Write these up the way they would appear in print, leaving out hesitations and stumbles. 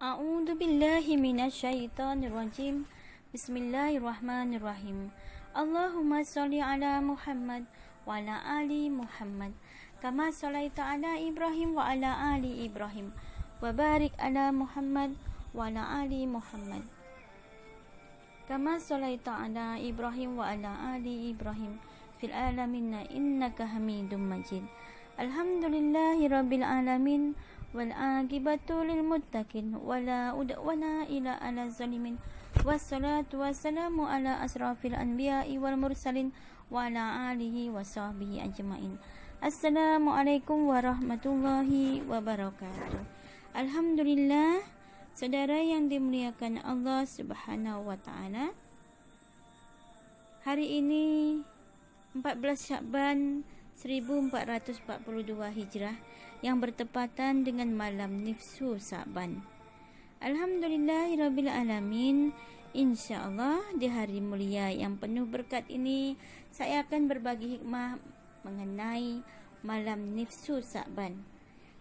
A'udzu billahi minasyaitonir rajim. Bismillahirrahmanirrahim. Allahumma shalli ala Muhammad wa ala ali Muhammad kama shallaita ala Ibrahim wa ala ali Ibrahim wa barik ala Muhammad wa ala ali Muhammad kama shallaita ala Ibrahim wa ala ali Ibrahim fil alamin innaka Hamidum Majid. Alhamdulillahi rabbil alamin wal aqibatu lil muttaqin wala udwana ila ala zalimin wassalatu wassalamu ala asrafil anbiya'i wal mursalin wa ala alihi wa sahbihi ajmain. Assalamualaikum warahmatullahi wabarakatuh. Alhamdulillah, saudara yang dimuliakan Allah Subhanahu wa taala. Hari ini 14 Syakban 1442 Hijrah yang bertepatan dengan malam Nifsu Syakban. Alhamdulillahirabbil alamin. InsyaAllah di hari mulia yang penuh berkat ini saya akan berbagi hikmah mengenai malam Nifsu Syakban.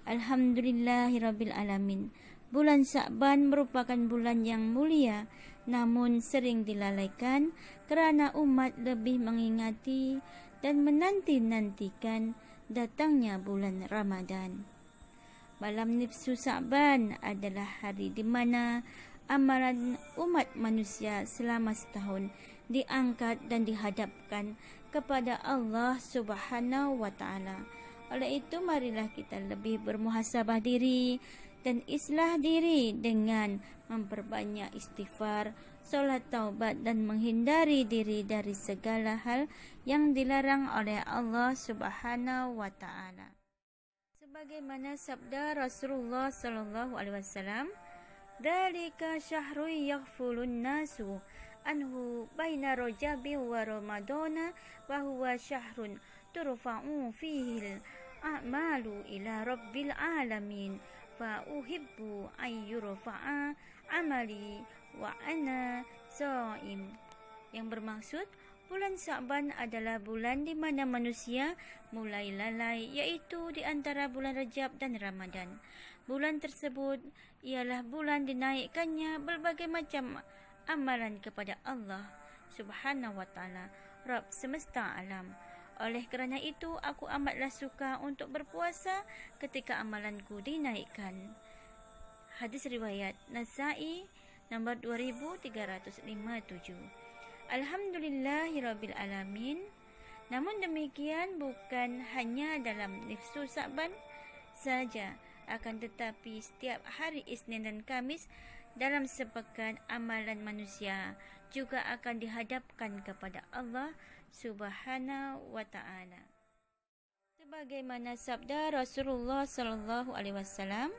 Alhamdulillahirabbil alamin. Bulan Syakban merupakan bulan yang mulia, namun sering dilalaikan kerana umat lebih mengingati dan menanti-nantikan datangnya bulan Ramadan. Malam Nifsu Syakban adalah hari di mana amalan umat manusia selama setahun diangkat dan dihadapkan kepada Allah Subhanahu wa taala. Oleh itu marilah kita lebih bermuhasabah diri dan islah diri dengan memperbanyak istighfar, solat taubat dan menghindari diri dari segala hal yang dilarang oleh Allah Subhanahu wa taala. Sebagaimana sabda Rasulullah sallallahu alaihi wasallam, "Dzalika syahrun yaghfulun nasu anhu baina Rajabi wa Ramadana wa huwa syahrun turfa'u fihi al-a'malu ila rabbil alamin fa uhibbu an yurfa'a amali wa ana shaim." Yang bermaksud bulan Syakban adalah bulan di mana manusia mulai lalai, yaitu di antara bulan Rajab dan Ramadan. Bulan tersebut ialah bulan dinaikkannya berbagai macam amalan kepada Allah Subhanahu wa taala, Rabb semesta alam. Oleh kerana itu aku amatlah suka untuk berpuasa ketika amalanku dinaikkan. Hadis riwayat Nasa'i nombor 2357. Alhamdulillahirabbil alamin. Namun demikian bukan hanya dalam Nifsu Syakban saja, akan tetapi setiap hari Isnin dan Kamis dalam sepekan amalan manusia juga akan dihadapkan kepada Allah Subhanahu wa taala. Sebagaimana sabda Rasulullah sallallahu alaihi wasallam,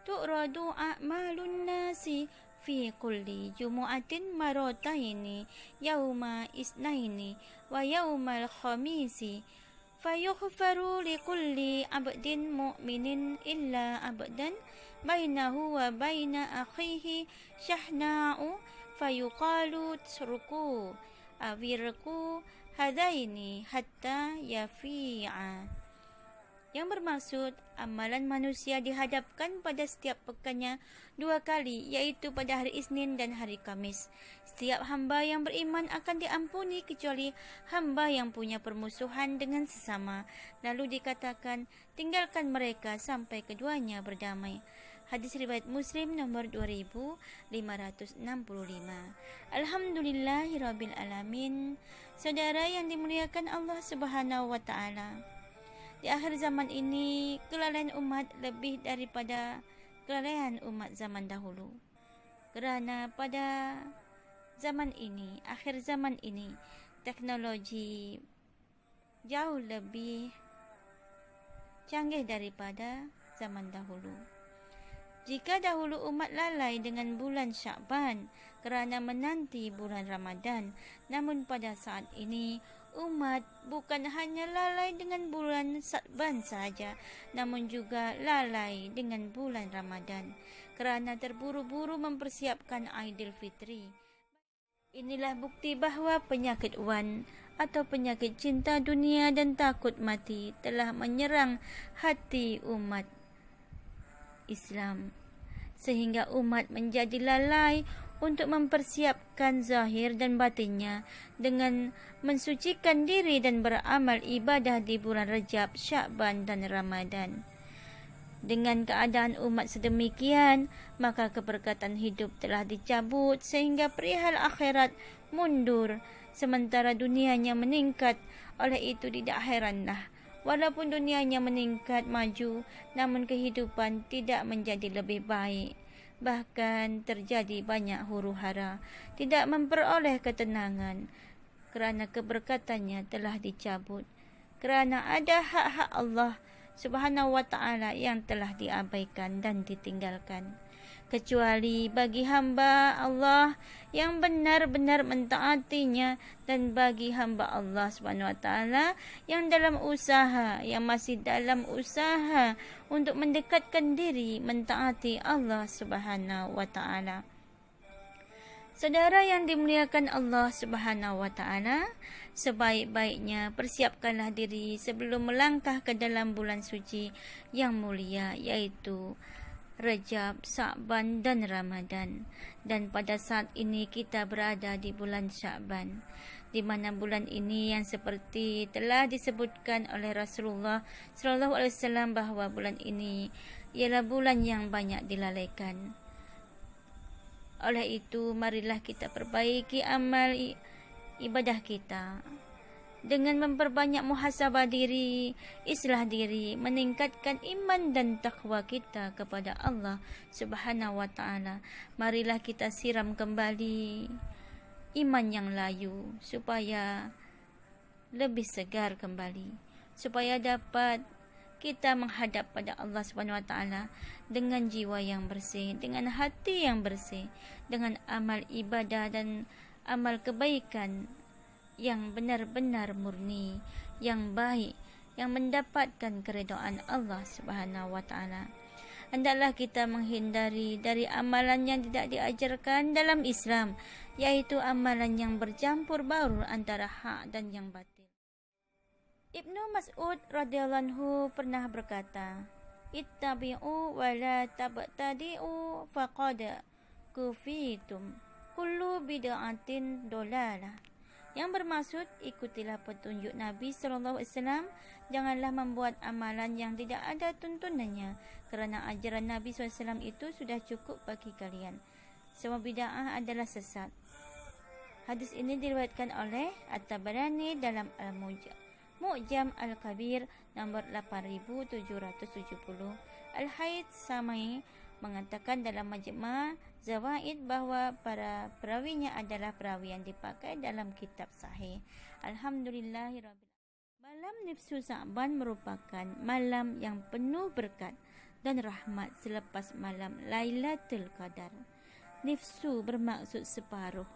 "Tu'radu a'malun nasi fi kulli jumu'atin marataini yauma isnaini wa yaumal khamisi fayughfaru likulli abdin mu'minin illa abdan bainahu wa baina akhihi syahna'u fayuqalu tsruku awirku hadaini hatta yafi'a." Yang bermaksud amalan manusia dihadapkan pada setiap pekannya 2 kali, yaitu pada hari Isnin dan hari Kamis. Setiap hamba yang beriman akan diampuni kecuali hamba yang punya permusuhan dengan sesama. Lalu dikatakan, tinggalkan mereka sampai keduanya berdamai. Hadis riwayat Muslim nomor 2565. Alhamdulillahirabbil alamin. Saudara yang dimuliakan Allah Subhanahu wa taala. Di akhir zaman ini, kelalaian umat lebih daripada kelalaian umat zaman dahulu. Kerana pada zaman ini, akhir zaman ini, teknologi jauh lebih canggih daripada zaman dahulu. Jika dahulu umat lalai dengan bulan Syakban kerana menanti bulan Ramadan, namun pada saat ini umat bukan hanya lalai dengan bulan Syakban sahaja, namun juga lalai dengan bulan Ramadan kerana terburu-buru mempersiapkan Aidilfitri. Inilah bukti bahawa penyakit wan atau penyakit cinta dunia dan takut mati telah menyerang hati umat Islam. sehingga umat menjadi lalai untuk mempersiapkan zahir dan batinnya dengan mensucikan diri dan beramal ibadah di bulan Rajab, Sya'ban dan Ramadan. Dengan keadaan umat sedemikian, maka keberkatan hidup telah dicabut sehingga perihal akhirat mundur, sementara dunianya meningkat. Oleh itu tidak heranlah, walaupun dunianya meningkat maju, namun kehidupan tidak menjadi lebih baik. Bahkan terjadi banyak huru-hara, tidak memperoleh ketenangan, kerana keberkatannya telah dicabut. Kerana ada hak-hak Allah Subhanahu wa ta'ala yang telah diabaikan dan ditinggalkan. Kecuali bagi hamba Allah yang benar-benar mentaatinya, dan bagi hamba Allah Subhanahu wa ta'ala yang masih dalam usaha untuk mendekatkan diri mentaati Allah Subhanahu wa ta'ala. Saudara yang dimuliakan Allah Subhanahu wa ta'ala, sebaik-baiknya persiapkanlah diri sebelum melangkah ke dalam bulan suci yang mulia, yaitu Rajab, Sya'ban dan Ramadan. Dan pada saat ini kita berada di bulan Sya'ban, di mana bulan ini yang seperti telah disebutkan oleh Rasulullah SAW bahawa bulan ini ialah bulan yang banyak dilalaikan. Oleh itu, marilah kita perbaiki amal ibadah kita dengan memperbanyak muhasabah diri, islah diri, meningkatkan iman dan takwa kita kepada Allah Subhanahu wa ta'ala. Marilah kita siram kembali iman yang layu supaya lebih segar kembali, supaya dapat kita menghadap pada Allah Subhanahu wa ta'ala dengan jiwa yang bersih, dengan hati yang bersih, dengan amal ibadah dan amal kebaikan yang benar-benar murni, yang baik, yang mendapatkan keridhaan Allah Subhanahu wa ta'ala. Hendaklah kita menghindari dari amalan yang tidak diajarkan dalam Islam, yaitu amalan yang bercampur baur antara hak dan yang batil. Ibnu Mas'ud radhiyallahu anhu pernah berkata, "Ittabi'u wa la tabtadi'u faqad kufitum kullu bid'atin dolalah." Yang bermaksud, ikutilah petunjuk Nabi SAW, janganlah membuat amalan yang tidak ada tuntunannya, kerana ajaran Nabi SAW itu sudah cukup bagi kalian. Semua bid'ah adalah sesat. Hadis ini diriwayatkan oleh At-Tabarani dalam Al-Mu'jam Al-Kabir nomor 8770. Al-Hayth Samai mengatakan dalam Majma' Zawaid bahawa para perawinya adalah perawi yang dipakai dalam kitab sahih. Alhamdulillahirabbil alamin. Malam Nifsu Sya'ban merupakan malam yang penuh berkat dan rahmat selepas malam Lailatul Qadar. Nifsu bermaksud separuh,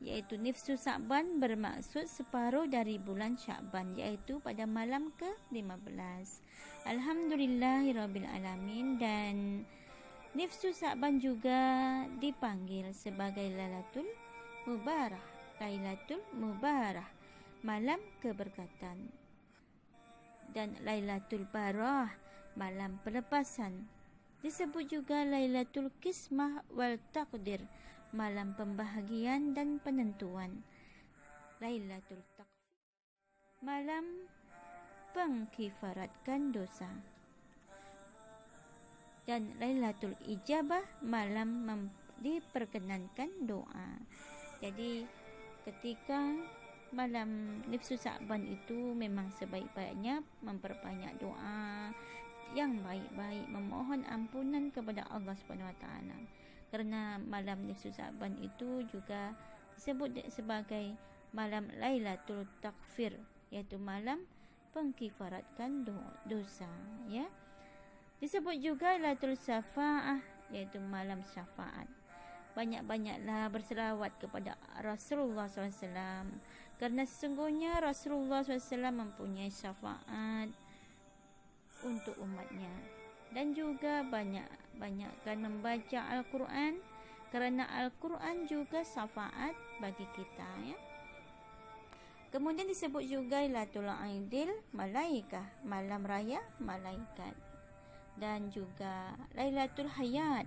iaitu Nifsu Sya'ban bermaksud separuh dari bulan Sya'ban, iaitu pada malam ke-15. Alhamdulillahirabbil alamin. Dan Nifsu Sya'ban juga dipanggil sebagai Lailatul Mubarah, malam keberkatan, dan Lailatul Barah, malam pelepasan. Disebut juga Lailatul Qismah wal Taqdir, malam pembahagian dan penentuan. Lailatul Taqfir, malam pengkifaratkan dosa. Dan Lailatul Ijabah, malam diperkenankan doa. Jadi ketika malam Nifsu Sya'ban itu memang sebaik-baiknya memperbanyak doa yang baik-baik, memohon ampunan kepada Allah Subhanahu wa ta'ala. Kerana malam Nifsu Sya'ban itu juga disebut sebagai malam Lailatul Taqfir, iaitu malam pengkifaratkan dosa, ya. Disebut juga Lailatul Syafa'ah, iaitu malam syafaat. Banyak-banyaklah berselawat kepada Rasulullah SAW, kerana sesungguhnya Rasulullah SAW mempunyai syafaat untuk umatnya. Dan juga banyak-banyakkan membaca Al-Quran, kerana Al-Quran juga syafaat bagi kita, ya. Kemudian disebut juga Lailatul Aidil Malaikah, malam raya malaikat. Dan juga Lailatul Hayat,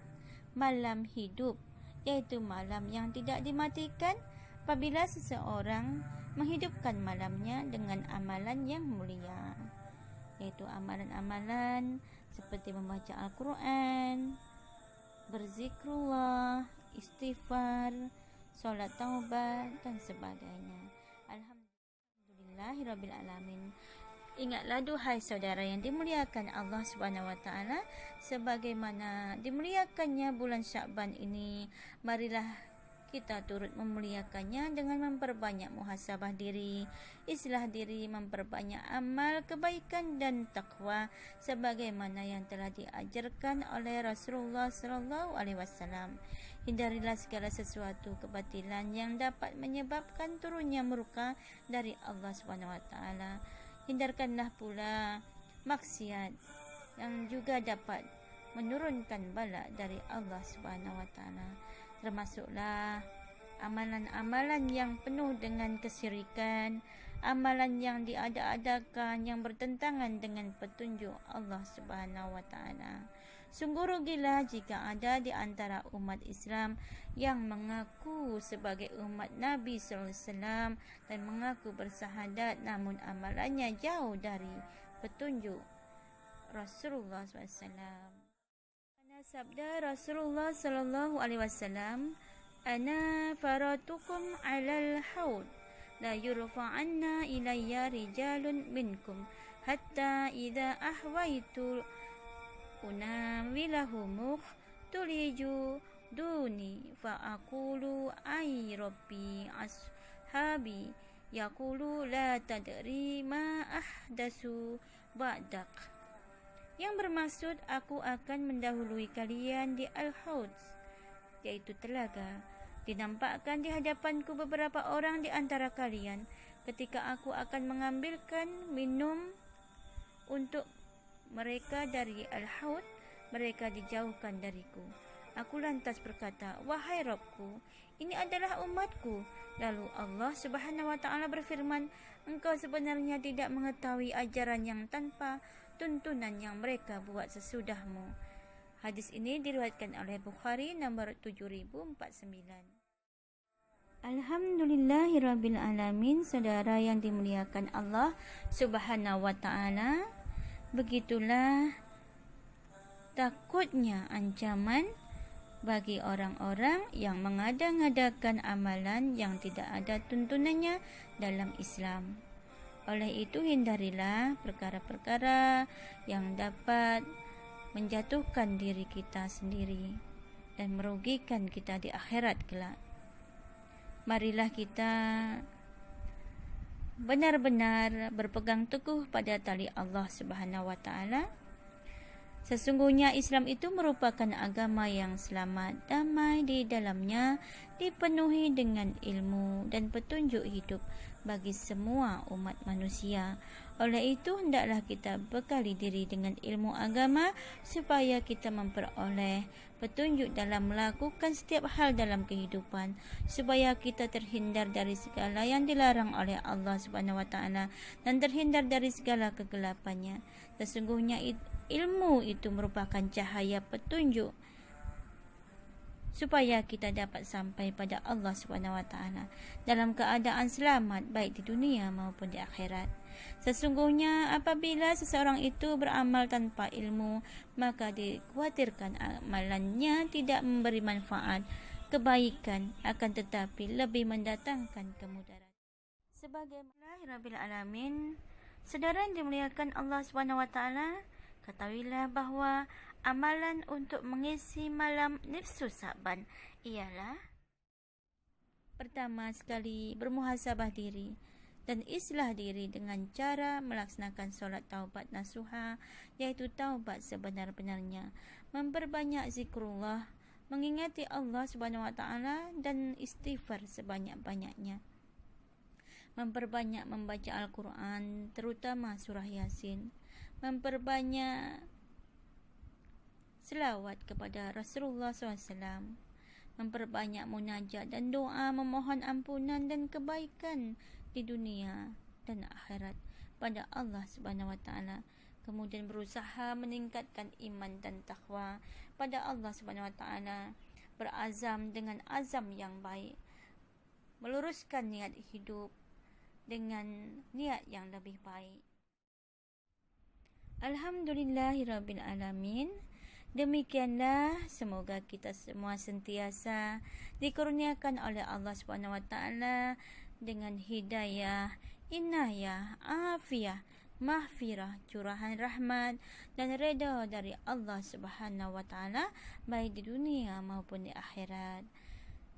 malam hidup, yaitu malam yang tidak dimatikan, apabila seseorang menghidupkan malamnya dengan amalan yang mulia, yaitu amalan-amalan seperti membaca Al-Quran, berzikrullah, istighfar, solat taubat dan sebagainya. Alhamdulillahirrabbilalamin. Ingatlah duhai saudara yang dimuliakan Allah Subhanahu wa taala, sebagaimana dimuliakannya bulan Sya'ban ini, marilah kita turut memuliakannya dengan memperbanyak muhasabah diri, islah diri, memperbanyak amal kebaikan dan takwa sebagaimana yang telah diajarkan oleh Rasulullah sallallahu alaihi wasallam. Hindarilah segala sesuatu kebatilan yang dapat menyebabkan turunnya murka dari Allah Subhanahu wa taala. Hindarkanlah pula maksiat yang juga dapat menurunkan bala dari Allah Subhanahu wa taala. Termasuklah amalan-amalan yang penuh dengan kesyirikan, amalan yang diada-adakan yang bertentangan dengan petunjuk Allah Subhanahu wa taala. Sungguh rugilah jika ada di antara umat Islam yang mengaku sebagai umat Nabi sallallahu alaihi wasallam dan mengaku bersahadat namun amalannya jauh dari petunjuk Rasulullah sallallahu alaihi wasallam. Sabda Rasulullah sallallahu alaihi wasallam, "Ana faratukum 'alal haud, la yurfa'anna ilayya rijalun minkum hatta idza ahwaitu unawilahumuk tuliju duni fa aqulu ay rabbi ashabi yaqulu la tadri ma ahdasu ba'dak." Yang bermaksud, aku akan mendahului kalian di Al-Haud, yaitu telaga. Dinampakkan di hadapanku beberapa orang di antara kalian ketika aku akan mengambilkan minum untuk mereka dari Al-Haud, mereka dijauhkan dariku. Aku lantas berkata, "Wahai Rabbku, ini adalah umatku." Lalu Allah Subhanahu wa taala berfirman, "Engkau sebenarnya tidak mengetahui ajaran yang tanpa tuntunan yang mereka buat sesudahmu." Hadis ini diriwayatkan oleh Bukhari nomor 7049. Alhamdulillahirabbil alamin. Saudara yang dimuliakan Allah Subhanahu wa taala, begitulah takutnya ancaman bagi orang-orang yang mengada-ngadakan amalan yang tidak ada tuntunannya dalam Islam. Oleh itu, hindarilah perkara-perkara yang dapat menjatuhkan diri kita sendiri dan merugikan kita di akhirat kelak. Marilah kita benar-benar berpegang teguh pada tali Allah Subhanahu wa taala. Sesungguhnya Islam itu merupakan agama yang selamat, damai di dalamnya dipenuhi dengan ilmu dan petunjuk hidup bagi semua umat manusia. Oleh itu, hendaklah kita bekali diri dengan ilmu agama supaya kita memperoleh petunjuk dalam melakukan setiap hal dalam kehidupan, supaya kita terhindar dari segala yang dilarang oleh Allah Subhanahu wa taala dan terhindar dari segala kegelapannya. Sesungguhnya ilmu itu merupakan cahaya petunjuk supaya kita dapat sampai pada Allah Subhanahu wa taala dalam keadaan selamat baik di dunia maupun di akhirat. Sesungguhnya apabila seseorang itu beramal tanpa ilmu, maka dikhawatirkan amalannya tidak memberi manfaat kebaikan, akan tetapi lebih mendatangkan kemudaratan. Sebagaimana alamin, saudara yang dimuliakan Allah Subhanahu wa taala, ketahuilah bahwa amalan untuk mengisi malam nifsu Sya'ban ialah pertama sekali bermuhasabah diri dan islah diri dengan cara melaksanakan solat taubat nasuha, yaitu taubat sebenar-benarnya, memperbanyak zikrullah, mengingati Allah Subhanahu wa taala dan istighfar sebanyak-banyaknya, memperbanyak membaca Al-Quran, terutama surah Yasin, memperbanyak selawat kepada Rasulullah SAW, memperbanyak munajat dan doa memohon ampunan dan kebaikan di dunia dan akhirat pada Allah Subhanahu wa taala. Kemudian berusaha meningkatkan iman dan takwa pada Allah Subhanahu Wa Taala, berazam dengan azam yang baik, meluruskan niat hidup dengan niat yang lebih baik. Alhamdulillahirabbil alamin. Demikianlah, semoga kita semua sentiasa dikurniakan oleh Allah Subhanahu Wa Taala dengan hidayah, inayah, afiah, mahfirah, curahan rahmat dan redha dari Allah Subhanahu Wa Taala baik di dunia maupun di akhirat.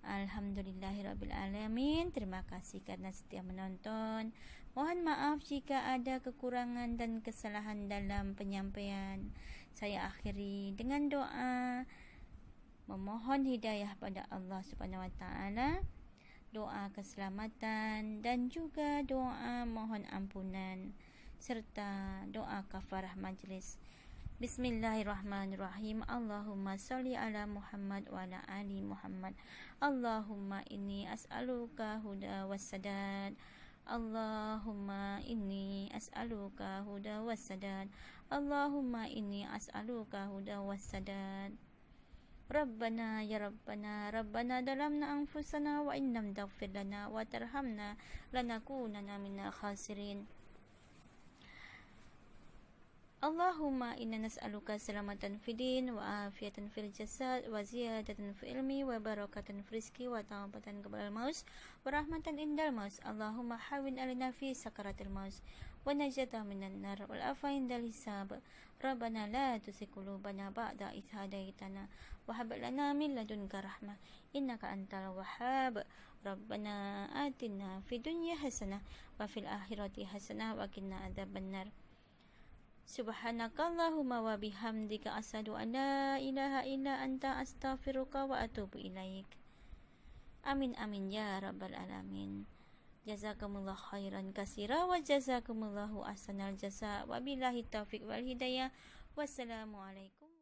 Alhamdulillahirabbil alamin. Terima kasih karena setia menonton. Mohon maaf jika ada kekurangan dan kesalahan dalam penyampaian. Saya akhiri dengan doa memohon hidayah pada Allah Subhanahu Wa Taala, doa keselamatan dan juga doa mohon ampunan serta doa kafarah majlis. Bismillahirrahmanirrahim. Allahumma salli ala Muhammad wa ala ali Muhammad. Allahumma inni as'aluka huda wassadad. Allahumma inni as'aluka huda wassadad. Allahumma inni as'aluka huda wassadad. Rabbana ya Rabbana, Rabbana dalamna anfusana wa innam taghfir lana wa tarhamna lanakunanna minal khasirin. Allahumma inna nas'aluka salamatan fid din wa afiatan fil jasad wa ziyadatan fil ilmi wa barakatan fil rizqi wa taubatan qabla al-maut wa rahmatan indal maut. Allahumma hawwin alaina fi sakaratil maut wa najata minan nar wal afa indal hisab. Rabbana la tuzigh qulubana ba'da idh hadaitana wa hab lana min ladunka rahmah innaka antal wahhab. Rabbana atina fid dunya hasanah wa fil akhirati hasanah wa qina adzabannar. Subhanakallahumma wa bihamdika asyhadu an la ilaha illa anta astaghfiruka wa atubu ilaik. Amin amin ya rabbal alamin. Jazakumullah khairan katsira wa jazakumullahu ahsanal jazaa wa billahi taufiq wal hidayah. Wassalamualaikum.